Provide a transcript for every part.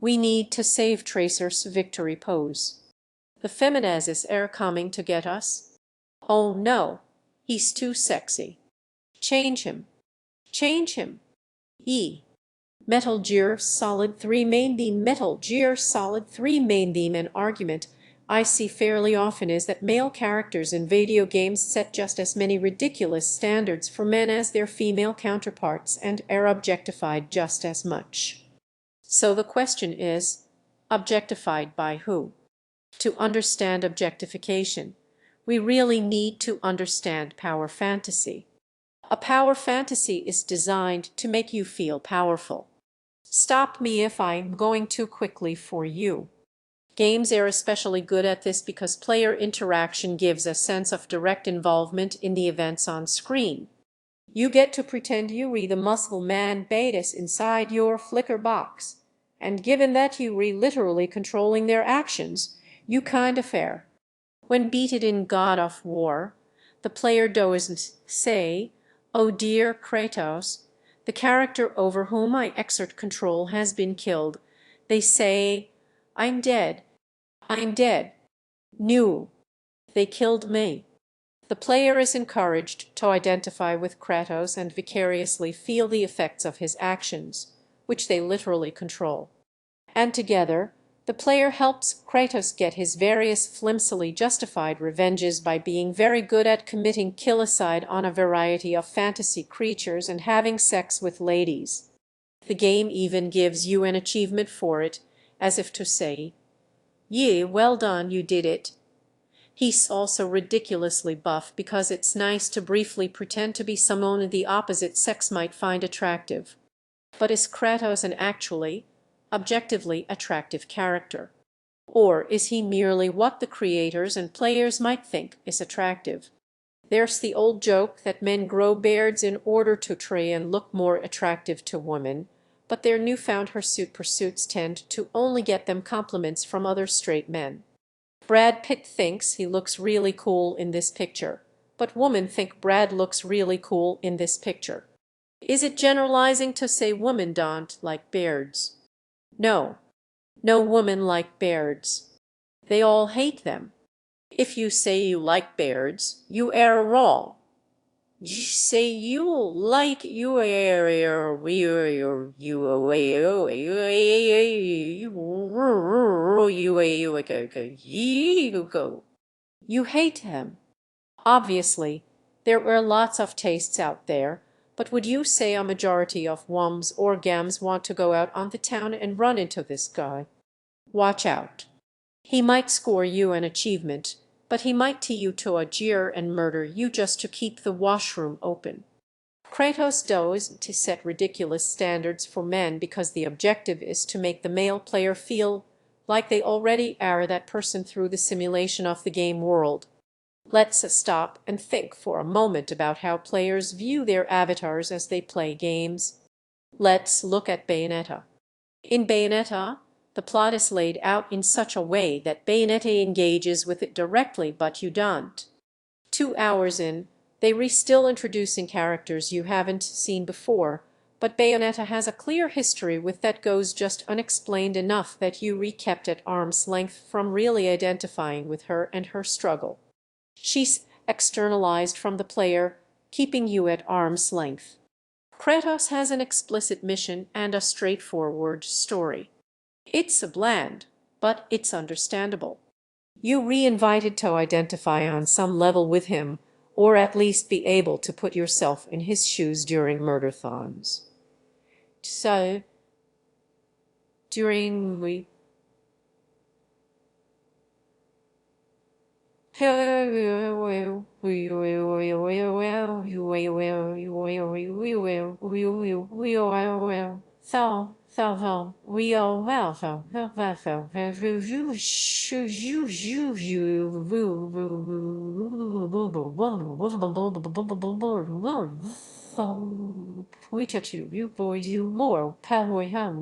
We need to save Tracer's victory pose. The feminazis are coming to get us? Oh no, he's too sexy. Change him. Change him. Metal Gear Solid 3 main theme. Metal Gear Solid 3 main theme and argument I see fairly often is that male characters in video games set just as many ridiculous standards for men as their female counterparts and are objectified just as much. So the question is, objectified by who? To understand objectification, we really need to understand power fantasy. A power fantasy is designed to make you feel powerful. Stop me if I'm going too quickly for you. Games are especially good at this because player interaction gives a sense of direct involvement in the events on screen. You get to pretend you're the muscle man Betis inside your flicker box, and given that you're literally controlling their actions, you kinda fair. When beaten in God of War, the player doesn't say, "Oh dear Kratos, the character over whom I exert control has been killed." They say, "I'm dead. I'm dead. No, they killed me." The player is encouraged to identify with Kratos and vicariously feel the effects of his actions, which they literally control. And together, the player helps Kratos get his various flimsily justified revenges by being very good at committing killicide on a variety of fantasy creatures and having sex with ladies. The game even gives you an achievement for it, as if to say, "Yeah, well done, you did it." He's also ridiculously buff because it's nice to briefly pretend to be someone the opposite sex might find attractive. But is Kratos an actually, objectively attractive character? Or is he merely what the creators and players might think is attractive? There's the old joke that men grow beards in order to try and look more attractive to women, but their newfound hirsute pursuits tend to only get them compliments from other straight men. Brad Pitt thinks he looks really cool in this picture, but women think Brad looks really cool in this picture. Is it generalizing to say women don't like beards? No, no women like beards. They all hate them. If you say you like beards, you are wrong. You say you like you hate him. Obviously, there are lots of tastes out there, but would you say a majority of woms or gams want to go out on the town and run into this guy? Watch out. He might score you an achievement, but he might tee you to a jeer and murder you just to keep the washroom open. Kratos does to set ridiculous standards for men because the objective is to make the male player feel like they already are that person through the simulation of the game world. Let's stop and think for a moment about how players view their avatars as they play games. Let's look at Bayonetta. In Bayonetta, the plot is laid out in such a way that Bayonetta engages with it directly, but you don't. 2 hours in, they're still introducing characters you haven't seen before, but Bayonetta has a clear history with that goes just unexplained enough that you kept at arm's length from really identifying with her and her struggle. She's externalized from the player, keeping you at arm's length. Kratos has an explicit mission and a straightforward story. It's bland, but it's understandable. You re-invited to identify on some level with him, or at least be able to put yourself in his shoes during murderthons. So, during we we touch you boys, you more power ham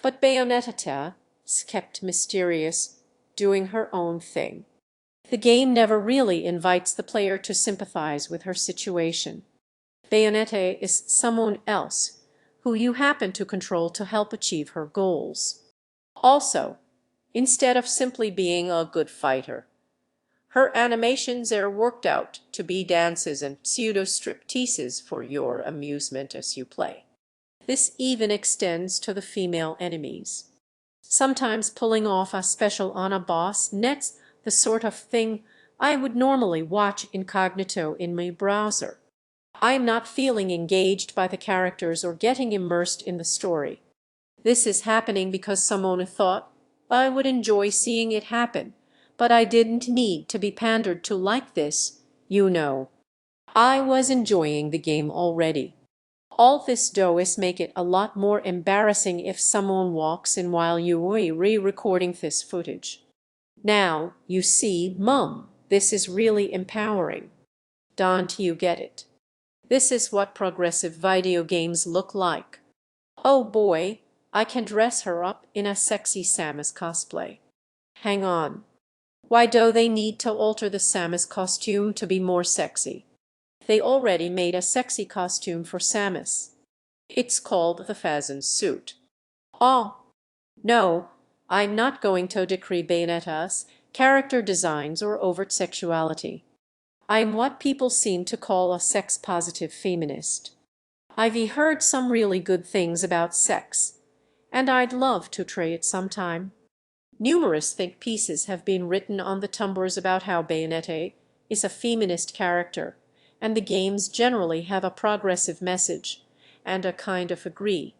but Bayonetta kept mysterious, doing her own thing. The game never really invites the player to sympathize with her situation. Bayonetta is someone else who you happen to control to help achieve her goals. Also, instead of simply being a good fighter, her animations are worked out to be dances and pseudo-stripteases for your amusement as you play. This even extends to the female enemies. Sometimes pulling off a special on a boss net's the sort of thing I would normally watch incognito in my browser. I am not feeling engaged by the characters or getting immersed in the story. This is happening because someone thought I would enjoy seeing it happen, but I didn't need to be pandered to like this, you know. I was enjoying the game already. All this does make it a lot more embarrassing if someone walks in while you are re-recording this footage. Now, you see, Mum, this is really empowering. Don't you get it? This is what progressive video games look like. Oh boy, I can dress her up in a sexy Samus cosplay. Hang on. Why do they need to alter the Samus costume to be more sexy? They already made a sexy costume for Samus. It's called the Phazon suit. Oh, no, I'm not going to decree Bayonetta's character designs or overt sexuality. I'm what people seem to call a sex-positive feminist. I've heard some really good things about sex, and I'd love to try it sometime. Numerous think pieces have been written on the Tumblrs about how Bayonetta is a feminist character, and the games generally have a progressive message, and I kind of agree.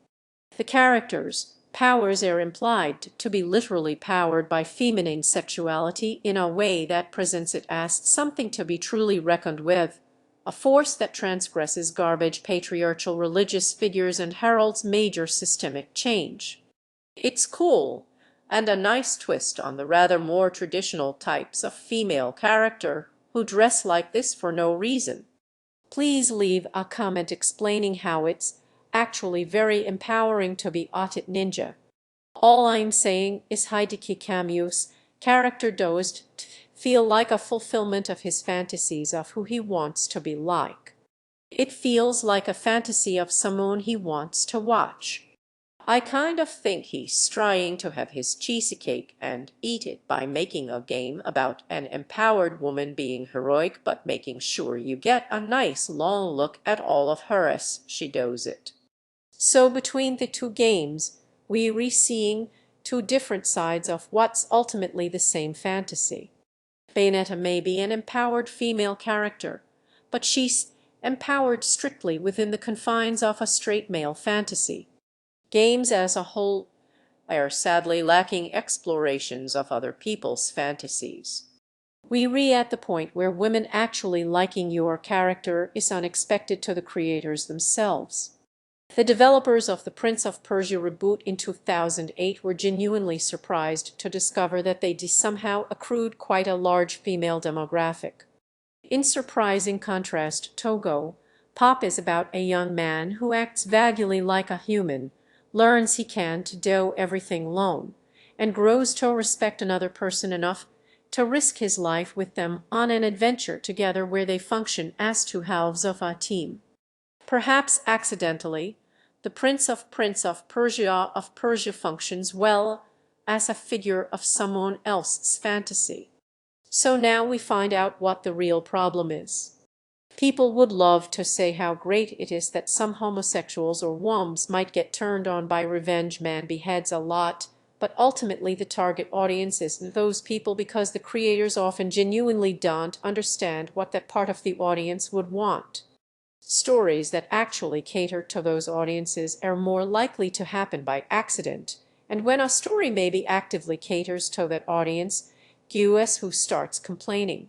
The characters' powers are implied to be literally powered by feminine sexuality in a way that presents it as something to be truly reckoned with, a force that transgresses garbage patriarchal religious figures and heralds major systemic change. It's cool, and a nice twist on the rather more traditional types of female character who dress like this for no reason. Please leave a comment explaining how it's actually very empowering to be Autit Ninja. All I'm saying is Hideki Kamiu's character does feel like a fulfillment of his fantasies of who he wants to be like. It feels like a fantasy of someone he wants to watch. I kind of think he's trying to have his cheesecake and eat it by making a game about an empowered woman being heroic but making sure you get a nice long look at all of her as she does it. So between the two games, we're seeing two different sides of what's ultimately the same fantasy. Bayonetta may be an empowered female character, but she's empowered strictly within the confines of a straight male fantasy. Games as a whole are sadly lacking explorations of other people's fantasies. We're at the point where women actually liking your character is unexpected to the creators themselves. The developers of the Prince of Persia reboot in 2008 were genuinely surprised to discover that they somehow accrued quite a large female demographic. In surprising contrast, Togo, Pop is about a young man who acts vaguely like a human, learns he can to do everything alone, and grows to respect another person enough to risk his life with them on an adventure together where they function as two halves of a team. Perhaps accidentally, the Prince of Persia functions well as a figure of someone else's fantasy. So now we find out what the real problem is. People would love to say how great it is that some homosexuals or wombs might get turned on by revenge man beheads a lot, but ultimately the target audience isn't those people because the creators often genuinely don't understand what that part of the audience would want. Stories that actually cater to those audiences are more likely to happen by accident, and when a story maybe actively caters to that audience, guess who starts complaining?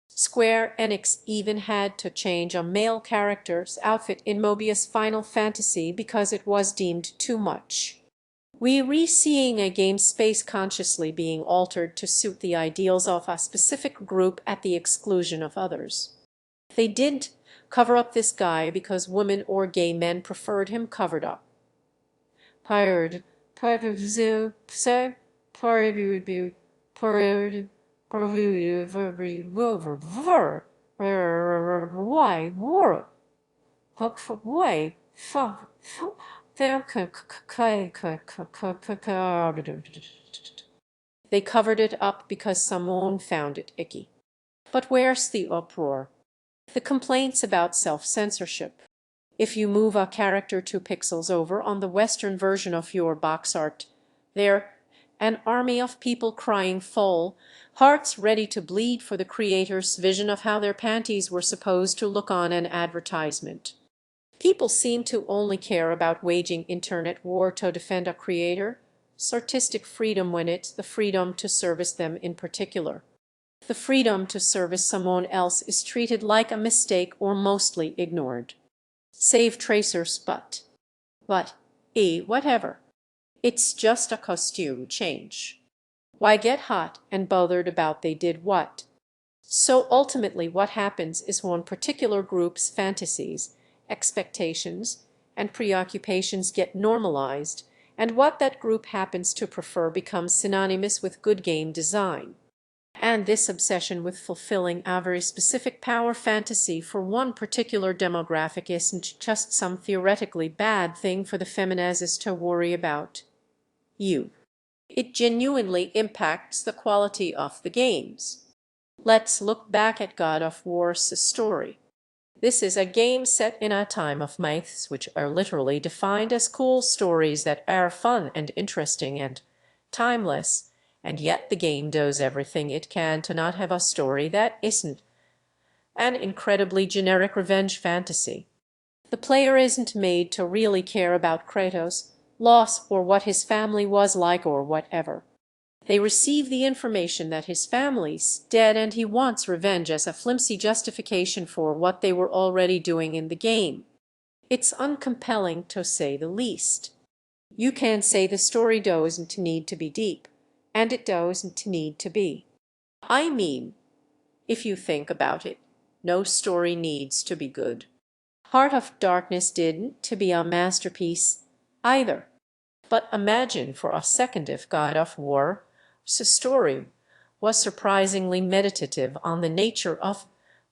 Square Enix even had to change a male character's outfit in Mobius Final Fantasy because it was deemed too much. We're seeing a game space consciously being altered to suit the ideals of a specific group at the exclusion of others. They didn't cover up this guy because women or gay men preferred him covered up. Why, war, way, they covered it up because someone found it icky. But where's the uproar? The complaints about self-censorship. If you move a character 2 pixels over on the Western version of your box art, there an army of people crying foul, hearts ready to bleed for the creator's vision of how their panties were supposed to look on an advertisement. People seem to only care about waging internet war to defend a creator, artistic freedom when it's the freedom to service them in particular. The freedom to service someone else is treated like a mistake or mostly ignored. Save tracers, but whatever. It's just a costume change. Why get hot and bothered about they did what? So ultimately what happens is one particular group's fantasies, expectations, and preoccupations get normalized, and what that group happens to prefer becomes synonymous with good game design. And this obsession with fulfilling a very specific power fantasy for one particular demographic isn't just some theoretically bad thing for the feminazis to worry about. It genuinely impacts the quality of the games. Let's look back at God of War's story. This is a game set in a time of myths which are literally defined as cool stories that are fun and interesting and timeless, and yet the game does everything it can to not have a story that isn't an incredibly generic revenge fantasy. The player isn't made to really care about Kratos' loss or what his family was like or whatever. They receive the information that his family's dead and he wants revenge as a flimsy justification for what they were already doing in the game. It's uncompelling to say the least. You can say the story doesn't need to be deep, and it doesn't need to be. I mean, if you think about it, no story needs to be good. Heart of Darkness didn't to be a masterpiece either. But imagine for a second if God of War's story was surprisingly meditative on the nature of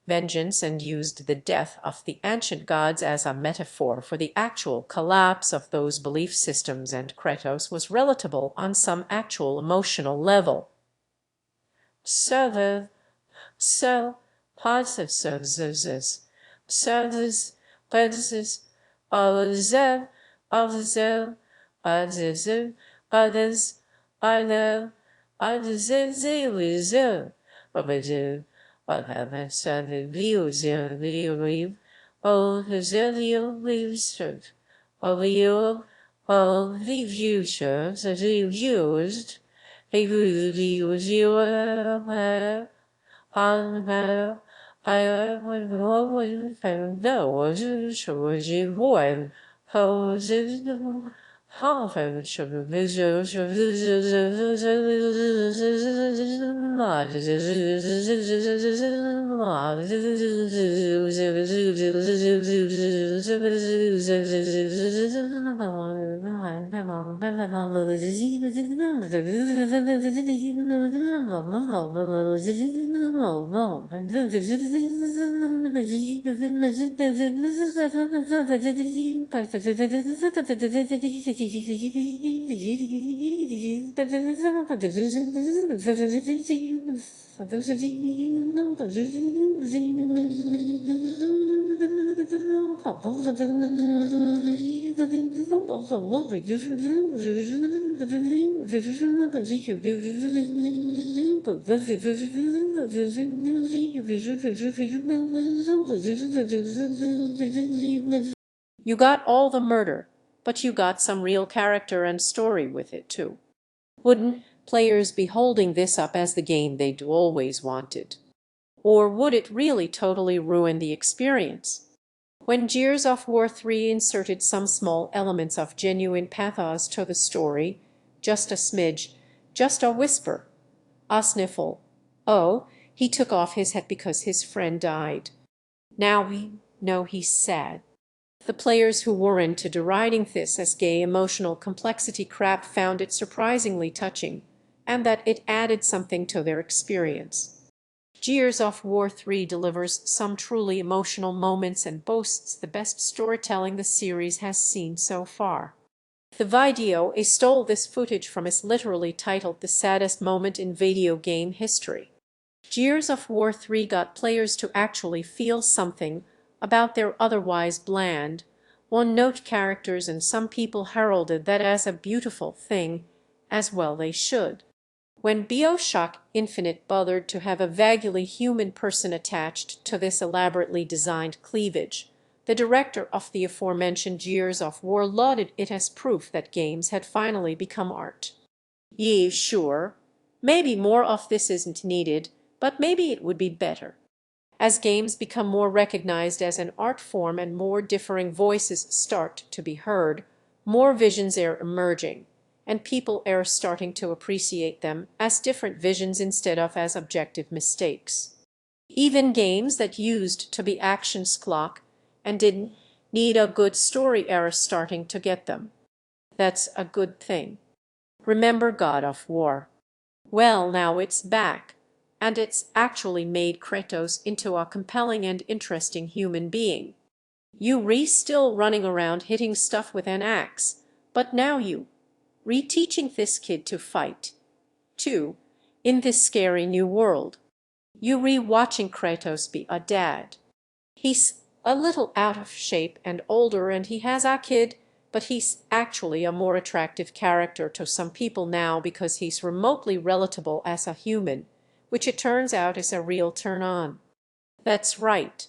vengeance and used the death of the ancient gods as a metaphor for the actual collapse of those belief systems, and Kratos was relatable on some actual emotional level. You got all the murder, but you got some real character and story with it too. Wouldn't players be holding this up as the game they'd always wanted? Or would it really totally ruin the experience? When Gears of War 3 inserted some small elements of genuine pathos to the story, just a smidge, just a whisper, a sniffle, oh, he took off his hat because his friend died. Now we know he's sad. The players who were into deriding this as gay emotional complexity crap found it surprisingly touching, and that it added something to their experience. Gears of War 3 delivers some truly emotional moments and boasts the best storytelling the series has seen so far. The video stole this footage from is literally titled "The Saddest Moment in Video Game History." Gears of War 3 got players to actually feel something about their otherwise bland, one-note characters, and some people heralded that as a beautiful thing, as well they should. When BioShock Infinite bothered to have a vaguely human person attached to this elaborately designed cleavage, the director of the aforementioned Gears of War lauded it as proof that games had finally become art. "Yeah, sure, maybe more of this isn't needed, but maybe it would be better." As games become more recognized as an art form and more differing voices start to be heard, more visions are emerging, and people are starting to appreciate them as different visions instead of as objective mistakes. Even games that used to be action schlock and didn't need a good story are starting to get them. That's a good thing. Remember God of War? Well, now it's back, and it's actually made Kratos into a compelling and interesting human being. Still running around hitting stuff with an axe, but now teaching this kid to fight, too, in this scary new world. Watching Kratos be a dad. He's a little out of shape and older, and he has a kid, but he's actually a more attractive character to some people now because he's remotely relatable as a human, which it turns out is a real turn-on. That's right.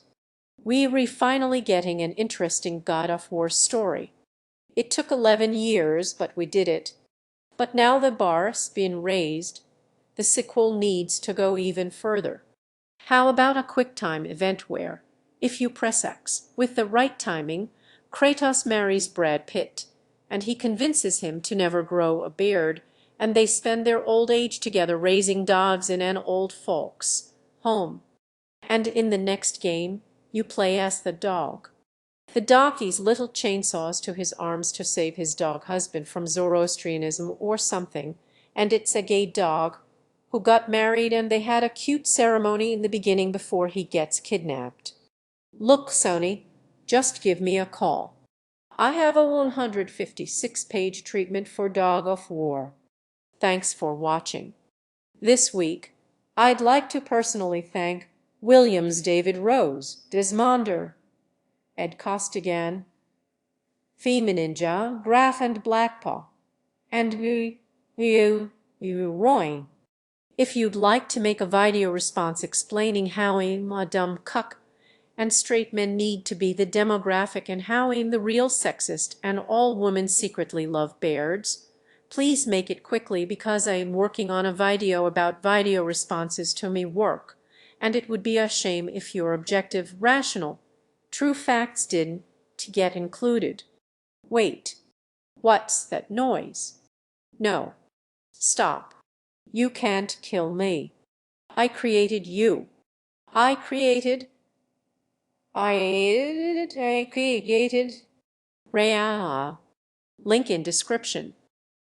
We're finally getting an interesting God of War story. It took 11 years, but we did it. But now the bar's been raised. The sequel needs to go even further. How about a QuickTime event where, if you press X with the right timing, Kratos marries Brad Pitt, and he convinces him to never grow a beard, and they spend their old age together raising dogs in an old folks' home. And in the next game, you play as the dog. The dog keys little chainsaws to his arms to save his dog husband from Zoroastrianism or something, and it's a gay dog who got married, and they had a cute ceremony in the beginning before he gets kidnapped. Look, Sony, just give me a call. I have a 156-page treatment for Dog of War. Thanks for watching. This week, I'd like to personally thank Williams, David Rose, Desmonder, Ed Costigan, Femininja, Graf and Blackpaw, and Roy. If you'd like to make a video response explaining how I'm a dumb cuck and straight men need to be the demographic and how I'm the real sexist and all women secretly love beards, please make it quickly because I'm working on a video about video responses to me work, and it would be a shame if your objective, rational, true facts didn't to get included. Wait, what's that noise? No, stop. You can't kill me. I created you. I created Rhea. Link in description.